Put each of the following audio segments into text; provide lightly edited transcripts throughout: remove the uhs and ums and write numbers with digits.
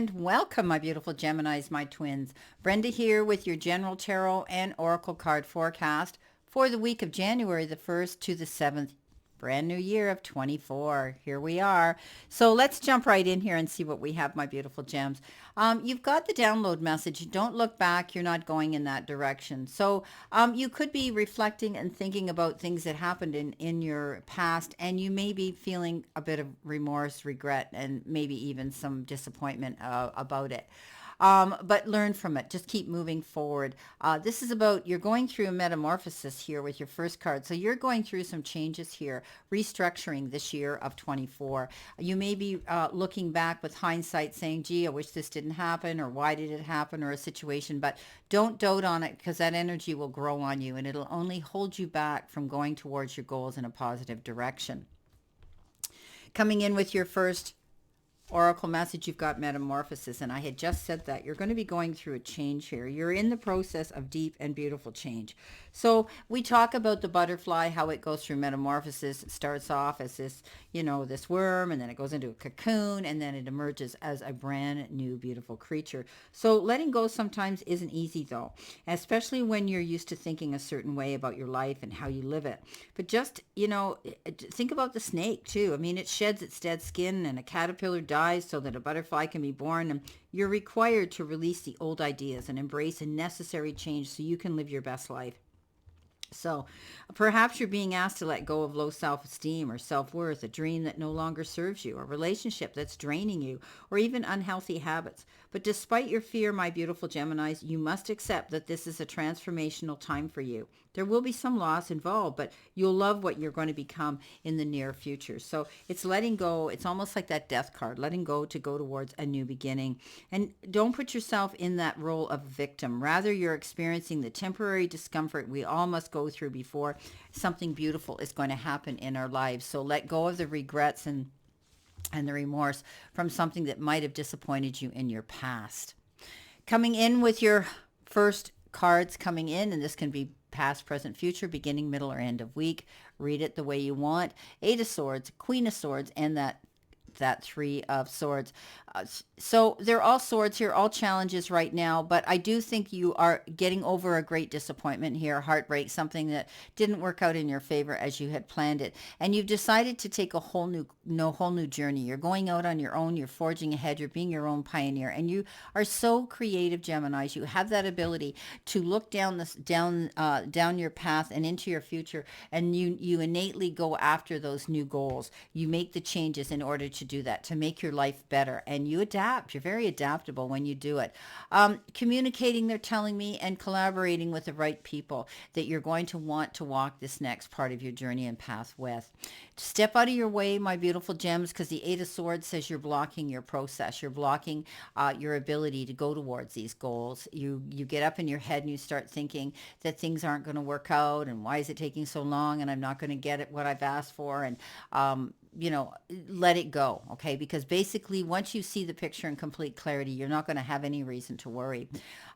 and welcome, my beautiful Geminis, my twins. Brenda here with your general tarot and oracle card forecast for the week of January the 1st to the 7th. Brand new year of 24. Here we are. So let's jump right in here and see what we have, my beautiful gems. You've got the download message. Don't look back. You're not going in that direction. So you could be reflecting and thinking about things that happened in your past, and you may be feeling a bit of remorse, regret, and maybe even some disappointment about it. But learn from it. Just keep moving forward. This is about you're going through a metamorphosis here with your first card. So you're going through some changes here, restructuring this year of 24. You may be looking back with hindsight saying, gee, I wish this didn't happen, or why did it happen, or a situation. But don't dote on it, because that energy will grow on you and it'll only hold you back from going towards your goals in a positive direction. Coming in with your first oracle message, you've got metamorphosis, and I had just said that you're going to be going through a change here. You're in the process of deep and beautiful change. So we talk about the butterfly, how it goes through metamorphosis. It starts off as this, this worm, and then it goes into a cocoon, and then it emerges as a brand new beautiful creature. So letting go sometimes isn't easy, though, especially when you're used to thinking a certain way about your life and how you live it. But just, think about the snake too. I mean, it sheds its dead skin, and a caterpillar dies so that a butterfly can be born, and you're required to release the old ideas and embrace a necessary change so you can live your best life. So perhaps you're being asked to let go of low self-esteem or self-worth, a dream that no longer serves you, a relationship that's draining you, or even unhealthy habits. But despite your fear, my beautiful Geminis, you must accept that this is a transformational time for you. There will be some loss involved, but you'll love what you're going to become in the near future. So it's letting go. It's almost like that death card, letting go to go towards a new beginning. And don't put yourself in that role of victim. Rather, you're experiencing the temporary discomfort we all must go through before something beautiful is going to happen in our lives. So let go of the regrets and the remorse from something that might have disappointed you in your past. Coming in with your first cards coming in, and this can be past, present, future, beginning, middle, or end of week. Read it the way you want. Eight of Swords, Queen of Swords, and that Three of Swords. So they're all swords here, all challenges right now, but I do think you are getting over a great disappointment here, heartbreak, something that didn't work out in your favor as you had planned it. And you've decided to take a whole new journey. You're going out on your own, you're forging ahead, you're being your own pioneer, and you are so creative, Geminis. You have that ability to look down your path and into your future, and you innately go after those new goals. You make the changes in order to do that, to make your life better, and you adapt. You're very adaptable when you do it. Communicating, they're telling me, and collaborating with the right people that you're going to want to walk this next part of your journey and path with. Step out of your way, my beautiful gems, because the Eight of Swords says you're blocking your process. You're blocking your ability to go towards these goals. You get up in your head and you start thinking that things aren't going to work out, and why is it taking so long, and I'm not going to get it what I've asked for, and let it go, okay? Because basically, once you see the picture in complete clarity, you're not going to have any reason to worry.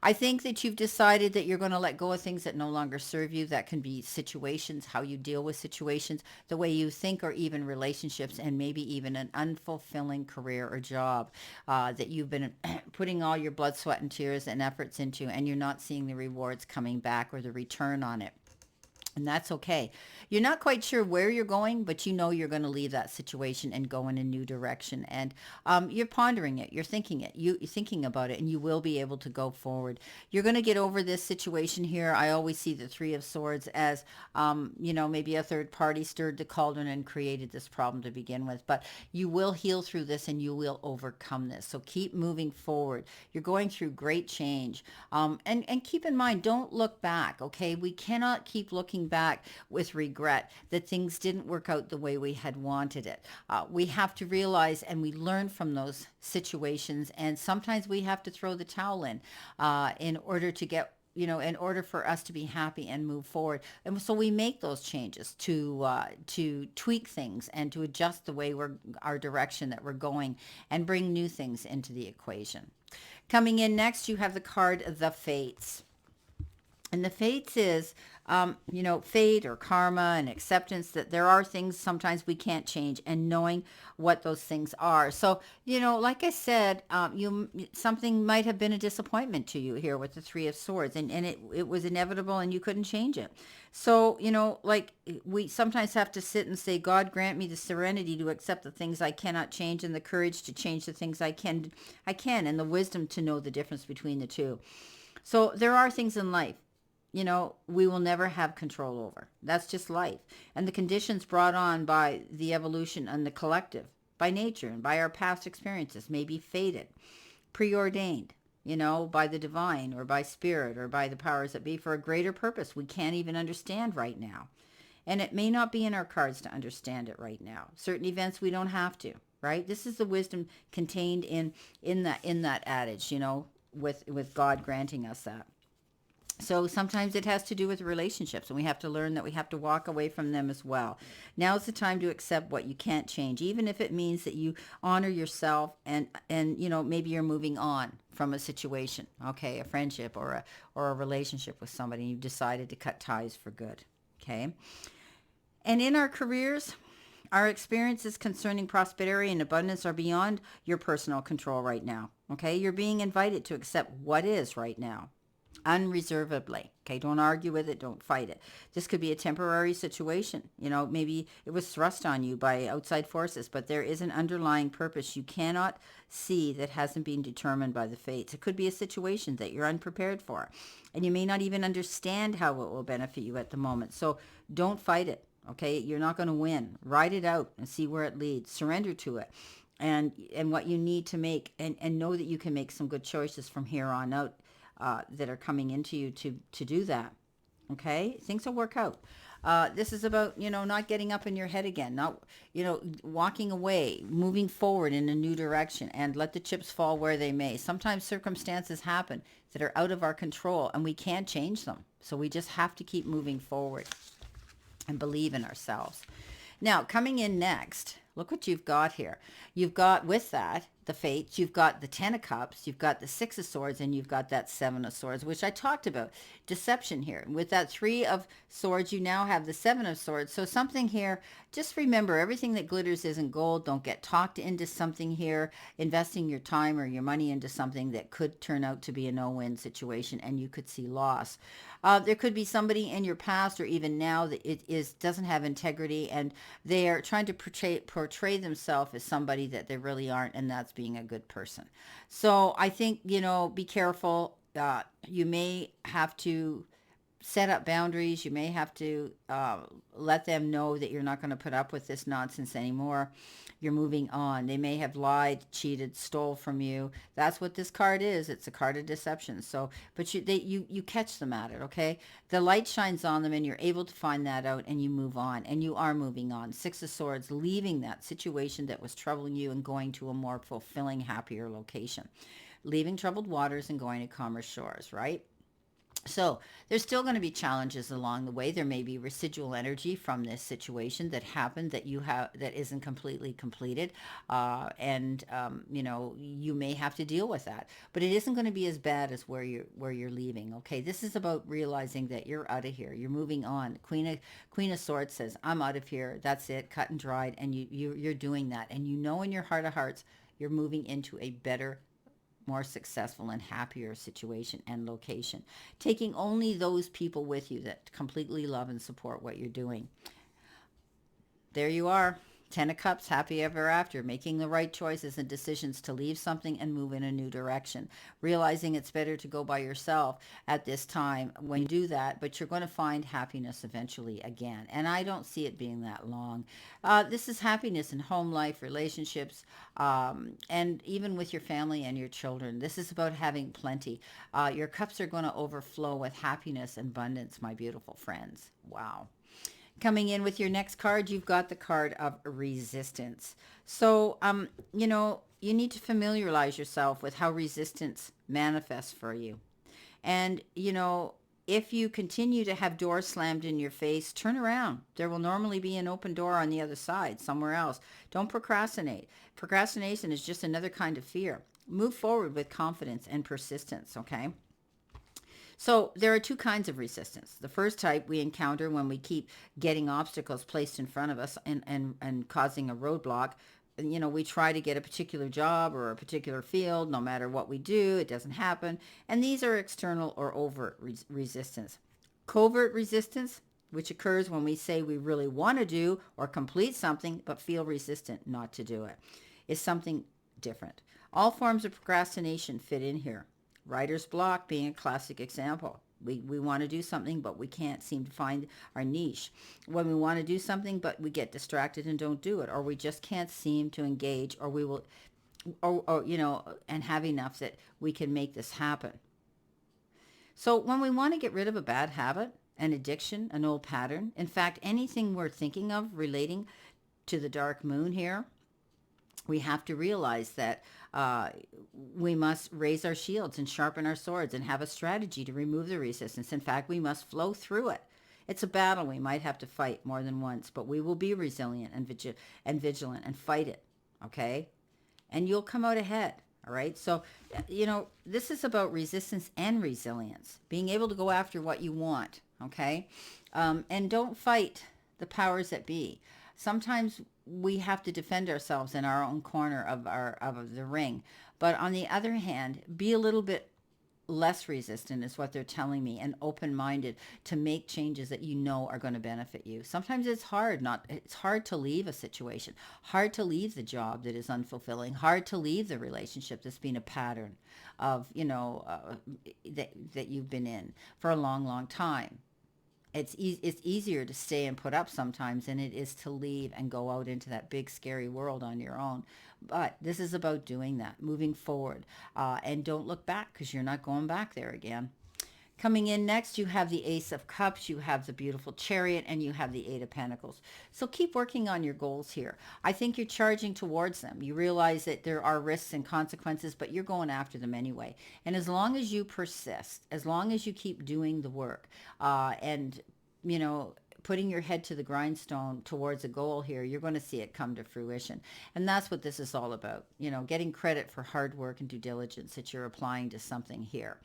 I think that you've decided that you're going to let go of things that no longer serve you. That can be situations, how you deal with situations, the way you think, or even relationships, and maybe even an unfulfilling career or job that you've been putting all your blood, sweat, and tears and efforts into, and you're not seeing the rewards coming back or the return on it. And that's okay. You're not quite sure where you're going, but you know you're going to leave that situation and go in a new direction. And you're pondering it. You're thinking it. You're thinking about it, and you will be able to go forward. You're going to get over this situation here. I always see the Three of Swords as, maybe a third party stirred the cauldron and created this problem to begin with. But you will heal through this, and you will overcome this. So keep moving forward. You're going through great change. And keep in mind, don't look back, okay? We cannot keep looking back with regret that things didn't work out the way we had wanted it. We have to realize, and we learn from those situations, and sometimes we have to throw the towel in order to get in order for us to be happy and move forward. And so we make those changes to tweak things and to adjust the way our direction that we're going, and bring new things into the equation. Coming in next, you have the card, the Fates. And the fates is, fate or karma and acceptance that there are things sometimes we can't change, and knowing what those things are. So, like I said, something might have been a disappointment to you here with the Three of Swords, and it was inevitable and you couldn't change it. So, like we sometimes have to sit and say, God grant me the serenity to accept the things I cannot change and the courage to change the things I can, and the wisdom to know the difference between the two. So there are things in life we will never have control over. That's just life. And the conditions brought on by the evolution and the collective, by nature and by our past experiences, may be fated, preordained, by the divine or by spirit or by the powers that be for a greater purpose we can't even understand right now. And it may not be in our cards to understand it right now. Certain events we don't have to, right? This is the wisdom contained in that adage, with God granting us that. So sometimes it has to do with relationships, and we have to learn that we have to walk away from them as well. Now's the time to accept what you can't change, even if it means that you honor yourself, and maybe you're moving on from a situation, okay, a friendship or a relationship with somebody, and you've decided to cut ties for good, okay? And in our careers, our experiences concerning prosperity and abundance are beyond your personal control right now, okay? You're being invited to accept what is right now unreservedly. Okay, don't argue with it, don't fight it. This could be a temporary situation. Maybe it was thrust on you by outside forces, but there is an underlying purpose you cannot see that hasn't been determined by the fates. It could be a situation that you're unprepared for, and you may not even understand how it will benefit you at the moment. So don't fight it. Okay, you're not going to win. Ride it out and see where it leads. Surrender to it. And what you need to make, and know that you can make some good choices from here on out that are coming into you to do that. Okay, things will work out. This is about, not getting up in your head again, not, walking away, moving forward in a new direction, and let the chips fall where they may. Sometimes circumstances happen that are out of our control and we can't change them. So we just have to keep moving forward and believe in ourselves. Now, coming in next, look what you've got here. You've got, with that, the fates, you've got the Ten of Cups, you've got the Six of Swords, and you've got that Seven of Swords, which I talked about. Deception here. With that Three of Swords, you now have the Seven of Swords. So something here, just remember, everything that glitters isn't gold. Don't get talked into something here, investing your time or your money into something that could turn out to be a no-win situation, and you could see loss. There could be somebody in your past or even now that doesn't have integrity, and they are trying to portray themselves as somebody that they really aren't, and that's being a good person. So I think, be careful. You may have to set up boundaries. You may have to let them know that you're not going to put up with this nonsense anymore. You're moving on. They may have lied, cheated, stole from you. That's what this card is. It's a card of deception. So, but you catch them at it, okay? The light shines on them, and you're able to find that out, and you move on, and you are moving on. Six of Swords, leaving that situation that was troubling you and going to a more fulfilling, happier location. Leaving troubled waters and going to calmer shores, right? So there's still going to be challenges along the way. There may be residual energy from this situation that happened that you have that isn't completely completed, and you may have to deal with that. But it isn't going to be as bad as where you're leaving. Okay, this is about realizing that you're out of here. You're moving on. Queen of Swords says, "I'm out of here. That's it, cut and dried." And you're doing that, and in your heart of hearts, you're moving into a better, more successful and happier situation and location, taking only those people with you that completely love and support what you're doing. There you are. Ten of Cups, happy ever after, making the right choices and decisions to leave something and move in a new direction. Realizing it's better to go by yourself at this time when you do that, but you're going to find happiness eventually again. And I don't see it being that long. This is happiness in home life, relationships, and even with your family and your children. This is about having plenty. Your cups are going to overflow with happiness and abundance, my beautiful friends. Wow. Coming in with your next card, you've got the card of resistance. So, you need to familiarize yourself with how resistance manifests for you. And, if you continue to have doors slammed in your face, turn around. There will normally be an open door on the other side, somewhere else. Don't procrastinate. Procrastination is just another kind of fear. Move forward with confidence and persistence, okay? So there are two kinds of resistance. The first type we encounter when we keep getting obstacles placed in front of us and causing a roadblock. You know, we try to get a particular job or a particular field, no matter what we do, it doesn't happen. And these are external or overt resistance. Covert resistance, which occurs when we say we really want to do or complete something but feel resistant not to do it, is something different. All forms of procrastination fit in here. Writer's block being a classic example. We want to do something, but we can't seem to find our niche. When we want to do something, but we get distracted and don't do it, or we just can't seem to engage, or we will, or you know, and have enough that we can make this happen. So when we want to get rid of a bad habit, an addiction, an old pattern, in fact, anything we're thinking of relating to the dark moon here, we have to realize that we must raise our shields and sharpen our swords and have a strategy to remove the resistance. In fact, we must flow through it. It's a battle we might have to fight more than once, but we will be resilient and vigilant and fight it, okay? And you'll come out ahead, all right? So, you know, this is about resistance and resilience, being able to go after what you want, okay? And don't fight the powers that be. Sometimes we have to defend ourselves in our own corner of the ring. But on the other hand, be a little bit less resistant is what they're telling me, and open-minded to make changes that you know are going to benefit you. Sometimes it's hard to leave a situation, hard to leave the job that is unfulfilling, hard to leave the relationship that's been a pattern of, you know, that you've been in for a long, long time. It's easier to stay and put up sometimes than it is to leave and go out into that big scary world on your own. But this is about doing that, moving forward, and don't look back, because you're not going back there again. Coming in next, you have the Ace of Cups, you have the beautiful Chariot, and you have the Eight of Pentacles. So keep working on your goals here. I think you're charging towards them. You realize that there are risks and consequences, but you're going after them anyway. And as long as you persist, as long as you keep doing the work, and, you know, putting your head to the grindstone towards a goal here, you're going to see it come to fruition. And that's what this is all about, you know, getting credit for hard work and due diligence that you're applying to something here.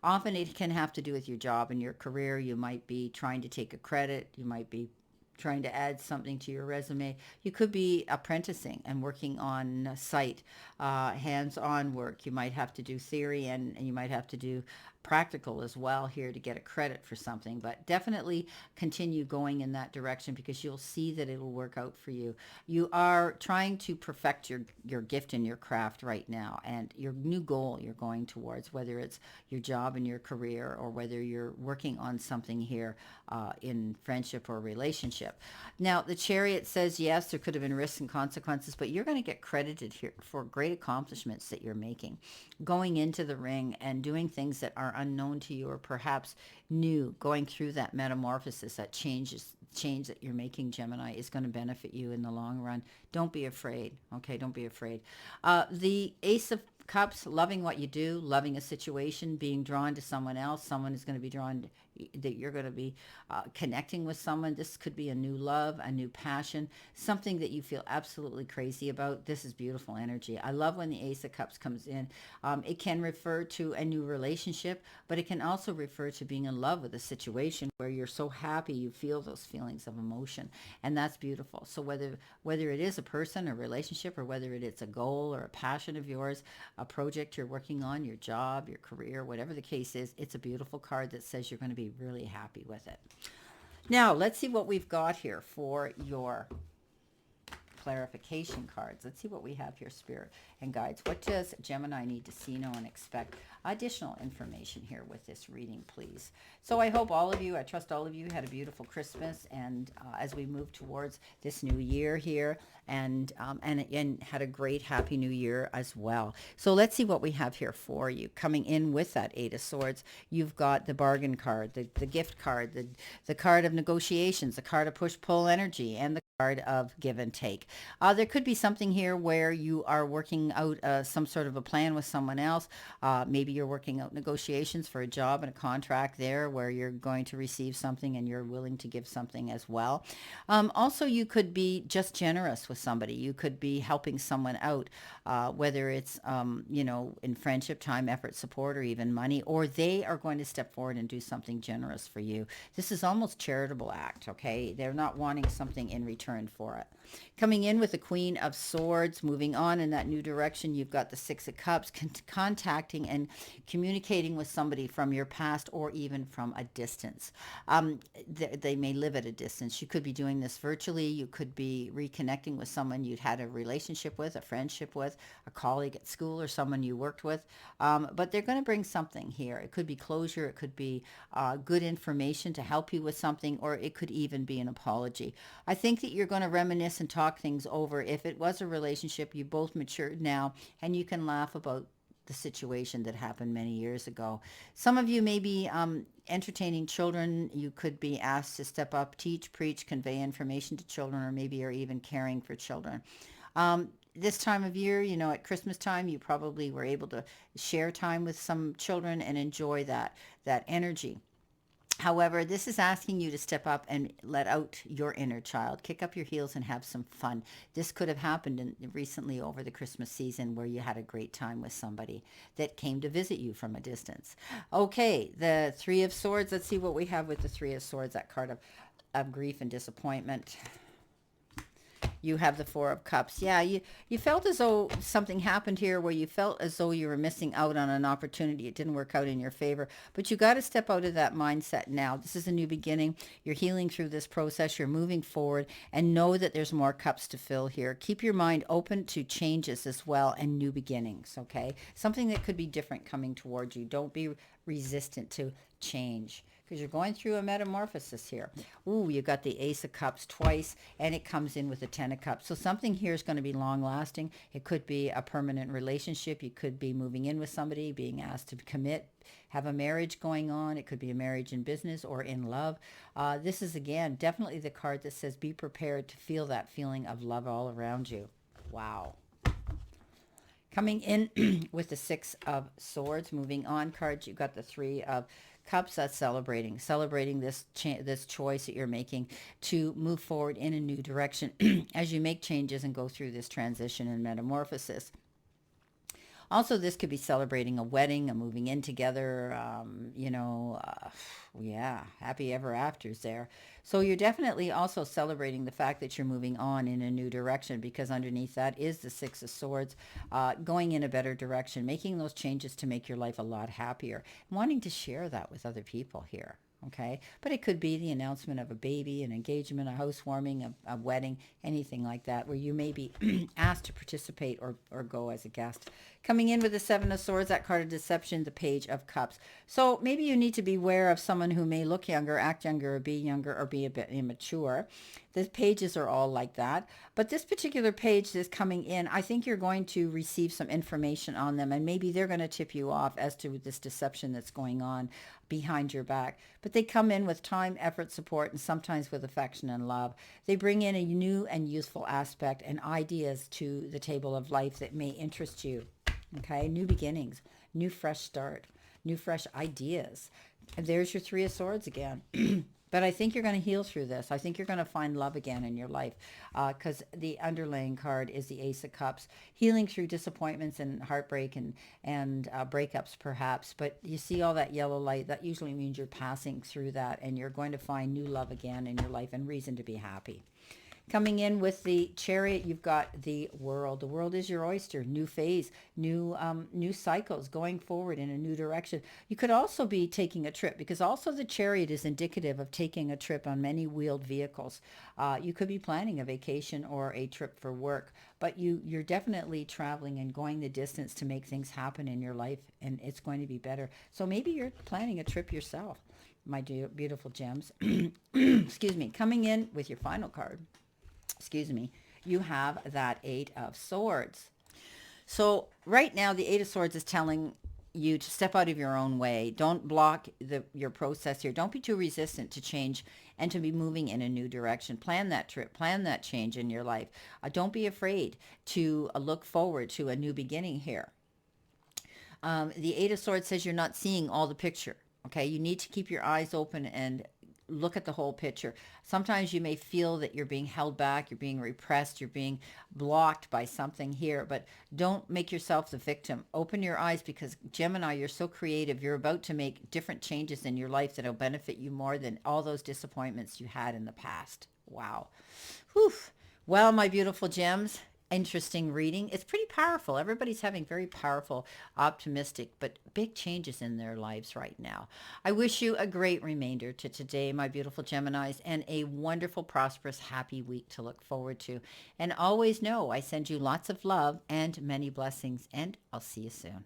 Often it can have to do with your job and your career. You might be trying to take a credit. You might be trying to add something to your resume. You could be apprenticing and working on site, hands-on work. You might have to do theory and you might have to do practical as well here to get a credit for something, but definitely continue going in that direction, because you'll see that it'll work out for you. You are trying to perfect your gift and your craft right now, and your new goal you're going towards, whether it's your job and your career or whether you're working on something here in friendship or relationship. Now, the Chariot says, yes, there could have been risks and consequences, but you're going to get credited here for great accomplishments that you're making, going into the ring and doing things that are unknown to you, or perhaps new, going through that metamorphosis, that change that you're making, Gemini, is going to benefit you in the long run. Don't be afraid. Okay, don't be afraid. The Ace of Cups, loving what you do, loving a situation, being drawn to someone else. Someone is going to be drawn, that you're going to be connecting with someone. This could be a new love, a new passion, something that you feel absolutely crazy about. This is beautiful energy. I love when the Ace of Cups comes in. It can refer to a new relationship, but it can also refer to being in love with a situation where you're so happy you feel those feelings of emotion, and that's beautiful. So whether it is a person, a relationship, or whether it is a goal or a passion of yours, a project you're working on, your job, your career, whatever the case is, it's a beautiful card that says you're going to be really happy with it. Now, let's see what we've got here for your clarification cards. Let's see what we have here, Spirit and Guides. What does Gemini need to see, know, and expect? Additional information here with this reading, please. So I hope all of you, I trust all of you had a beautiful Christmas, and as we move towards this new year here, and had a great happy new year as well. So let's see what we have here for you. Coming in with that Eight of Swords, you've got the bargain card, the gift card, the card of negotiations, the card of push-pull energy, and the card of give and take. There could be something here where you are working out some sort of a plan with someone else. Maybe you're working out negotiations for a job and a contract there where you're going to receive something and you're willing to give something as well. Also, you could be just generous with somebody. You could be helping someone out, whether it's, in friendship, time, effort, support, or even money, or they are going to step forward and do something generous for you. This is almost charitable act, okay? They're not wanting something in return for it. Coming in with the Queen of Swords, moving on in that new direction, you've got the Six of Cups, contacting and communicating with somebody from your past or even from a distance. They may live at a distance. You could be doing this virtually. You could be reconnecting with someone you'd had a relationship with, a friendship with, a colleague at school, or someone you worked with. But they're going to bring something here. It could be closure. It could be good information to help you with something, or it could even be an apology. I think that you're going to reminisce and talk things over. If it was a relationship, you both matured now, and you can laugh about the situation that happened many years ago. Some of you may be entertaining children. You could be asked to step up, teach, preach, convey information to children, or maybe you're even caring for children. This time of year, at Christmas time, you probably were able to share time with some children and enjoy that energy. However, this is asking you to step up and let out your inner child. Kick up your heels and have some fun. This could have happened recently over the Christmas season where you had a great time with somebody that came to visit you from a distance. Okay, the Three of Swords. Let's see what we have with the Three of Swords, that card of grief and disappointment. You have the Four of Cups. Yeah, you felt as though something happened here where you felt as though you were missing out on an opportunity. It didn't work out in your favor, but you got to step out of that mindset now. This is a new beginning. You're healing through this process. You're moving forward, and know that there's more cups to fill here. Keep your mind open to changes as well and new beginnings, okay? Something that could be different coming towards you. Don't be resistant to change, because you're going through a metamorphosis here. Ooh, you got the Ace of Cups twice, and it comes in with the Ten of Cups. So something here is going to be long-lasting. It could be a permanent relationship. You could be moving in with somebody, being asked to commit, have a marriage going on. It could be a marriage in business or in love. This is, again, definitely the card that says be prepared to feel that feeling of love all around you. Wow. Coming in with the Six of Swords, moving on cards, you've got the Three of Cups. That's celebrating this this choice that you're making to move forward in a new direction as you make changes and go through this transition and metamorphosis. Also, this could be celebrating a wedding, a moving in together, yeah, happy ever afters there. So you're definitely also celebrating the fact that you're moving on in a new direction, because underneath that is the Six of Swords, going in a better direction, making those changes to make your life a lot happier, wanting to share that with other people here. Okay, but it could be the announcement of a baby, an engagement, a housewarming, a wedding, anything like that, where you may be asked to participate or go as a guest. Coming in with the Seven of Swords, that card of deception, the Page of Cups. So maybe you need to be aware of someone who may look younger, act younger, or be a bit immature. The pages are all like that. But this particular page that's coming in, I think you're going to receive some information on them, and maybe they're going to tip you off as to this deception that's going on behind your back. But they come in with time, effort, support, and sometimes with affection and love. They bring in a new and useful aspect and ideas to the table of life that may interest you. Okay, new beginnings, new fresh start, new fresh ideas. And there's your Three of Swords again. But I think you're going to heal through this. I think you're going to find love again in your life, because the underlying card is the Ace of Cups, healing through disappointments and heartbreak and breakups perhaps. But you see all that yellow light, that usually means you're passing through that, and you're going to find new love again in your life and reason to be happy. Coming in with the Chariot, you've got the World. The world is your oyster. New phase, new cycles, going forward in a new direction. You could also be taking a trip, because also the Chariot is indicative of taking a trip on many wheeled vehicles. You could be planning a vacation or a trip for work, but you're definitely traveling and going the distance to make things happen in your life, and it's going to be better. So maybe you're planning a trip yourself, my dear, beautiful gems. Excuse me. Coming in with your final card. You have that Eight of Swords. So right now, the Eight of Swords is telling you to step out of your own way. Don't block your process here. Don't be too resistant to change and to be moving in a new direction. Plan that trip, plan that change in your life. Don't be afraid to look forward to a new beginning here. The Eight of Swords says you're not seeing all the picture. Okay, you need to keep your eyes open and look at the whole picture. Sometimes you may feel that you're being held back, you're being repressed, you're being blocked by something here, but don't make yourself the victim. Open your eyes, because Gemini, you're so creative. You're about to make different changes in your life that will benefit you more than all those disappointments you had in the past. Wow. Whew. Well, my beautiful gems, interesting reading. It's pretty powerful. Everybody's having very powerful, optimistic, but big changes in their lives right now. I wish you a great remainder to today, my beautiful Geminis, and a wonderful, prosperous, happy week to look forward to. And always know I send you lots of love and many blessings, and I'll see you soon.